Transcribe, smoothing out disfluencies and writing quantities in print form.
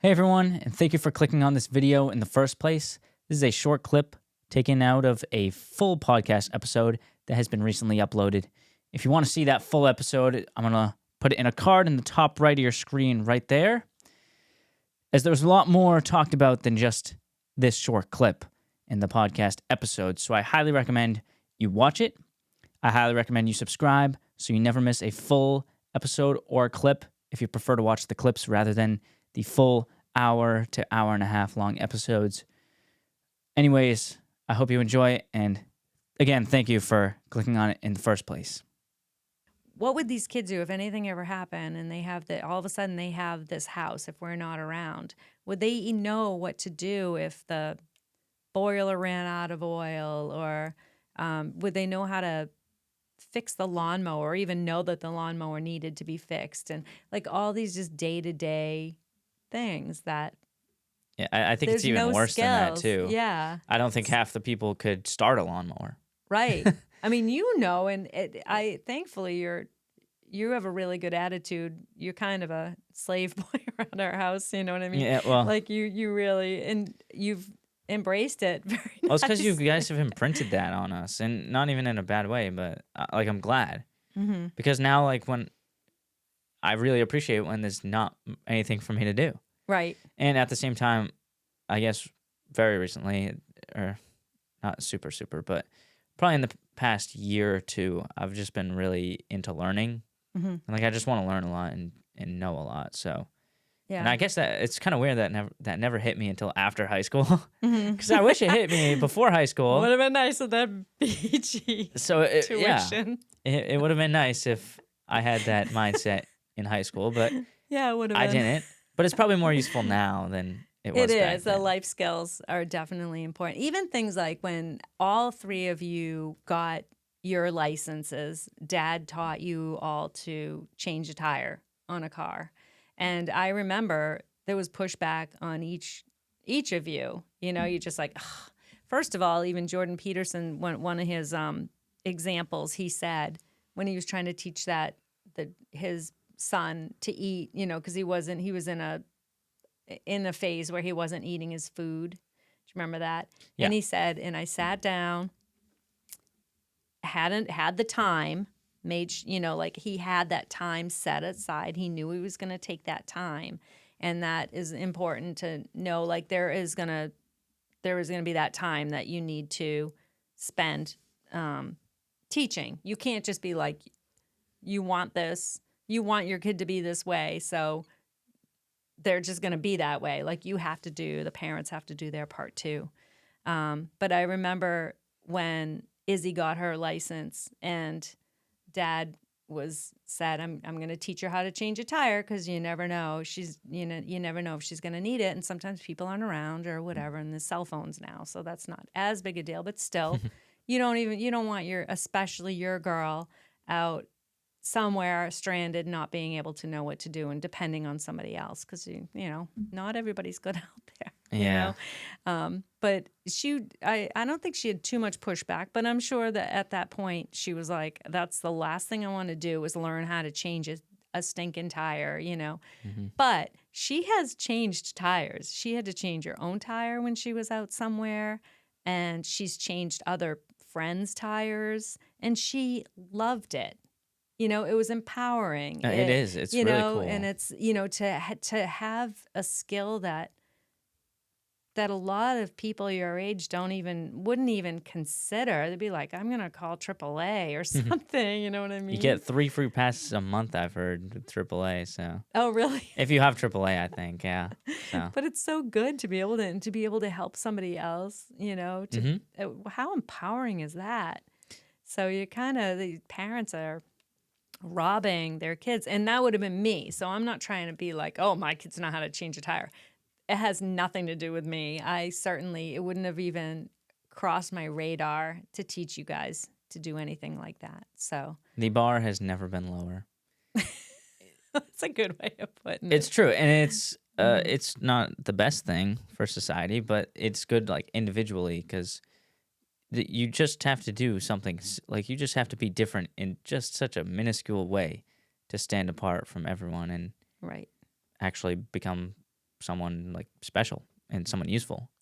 Hey everyone, and thank you for clicking on this video in the first place. This is a short clip taken out of a full podcast episode that has been recently uploaded. If you want to see that full episode, I'm going to put it in a card in the top right of your screen right there, as there's a lot more talked about than just this short clip in the podcast episode. So I highly recommend you watch it. I highly recommend you subscribe so you never miss a full episode or clip if you prefer to watch the clips rather than the full hour to hour and a half long episodes. Anyways, I hope you enjoy it. And again, thank you for clicking on it in the first place. What would these kids do if anything ever happened and they have all of a sudden they have this house if we're not around? Would they know what to do if the boiler ran out of oil, or would they know how to fix the lawnmower, or even know that the lawnmower needed to be fixed? And like all these just day-to-day things that Yeah, I think it's there's even no worse than that skills. too. Yeah, I don't think half the people could start a lawnmower. right. I mean, and I thankfully you have a really good attitude. You're kind of a slave boy around our house. You know what I mean? Yeah, well, Like you really, and you've embraced it very well, it's because you nicely. guys have imprinted that on us, and not even in a bad way, but like I'm glad Mm-hmm. because now, like when I really appreciate when there's not anything for me to do, Right. and at the same time, I guess very recently, or not super, but probably in the past year or two, I've just been really into learning. Mm-hmm. And like I just want to learn a lot and know a lot. So, and I Yeah. guess that it's kind of weird that never hit me until after high school, Mm-hmm. because I wish it hit me before high school. Would have been nice with that BG So yeah, tuition. it would have been nice if I had that mindset in high school, but Yeah, it would have I been. didn't. But it's probably more useful now than it was It back is. The then. life skills are definitely important. Even things like when all three of you got your licenses, Dad taught you all to change a tire on a car. And I remember there was pushback on each of you. You know, you're just like, ugh. First of all, even Jordan Peterson, one of his examples, he said when he was trying to teach his son to eat, you know, because he was in a phase where he wasn't eating his food. Do you remember that? Yeah. And he said, and I sat down, hadn't had the time, like he had that time set aside. He knew he was going to take that time. And that is important to know, like there is going to be that time that you need to spend teaching. You can't just be like, you want your kid to be this way, so they're just going to be that way. Like the parents have to do their part too. But I remember when Izzy got her license and Dad said, I'm going to teach her how to change a tire, because you never know. You never know if she's going to need it. And sometimes people aren't around or whatever, and there's cell phones now. So that's not as big a deal, but still you don't want especially your girl out somewhere stranded, not being able to know what to do and depending on somebody else, because not everybody's good out there. Yeah. But I don't think she had too much pushback, but I'm sure that at that point she was like, that's the last thing I want to do is learn how to change a stinking tire, Mm-hmm. But she has changed tires. She had to change her own tire when she was out somewhere, and she's changed other friends' tires, and she loved it. It was empowering. It is. It's really cool. And it's, to have a skill that a lot of people your age wouldn't even consider. They'd be like, I'm going to call AAA or something. You know what I mean? You get 3 free passes a month, I've heard, with AAA. So Oh, really? if you have AAA, I think, yeah. So. But it's so good to be able to help somebody else, how empowering is that? So the parents are robbing their kids, and that would have been me. So I'm not trying to be like, oh, my kids know how to change a tire. It has nothing to do with me. It wouldn't have even crossed my radar to teach you guys to do anything like that. So The bar has never been lower. that's a good way of putting it. It's true, and it's not the best thing for society, but it's good like individually, because you just have to do something, like you just have to be different in just such a minuscule way to stand apart from everyone and Right. actually become someone like special and someone useful.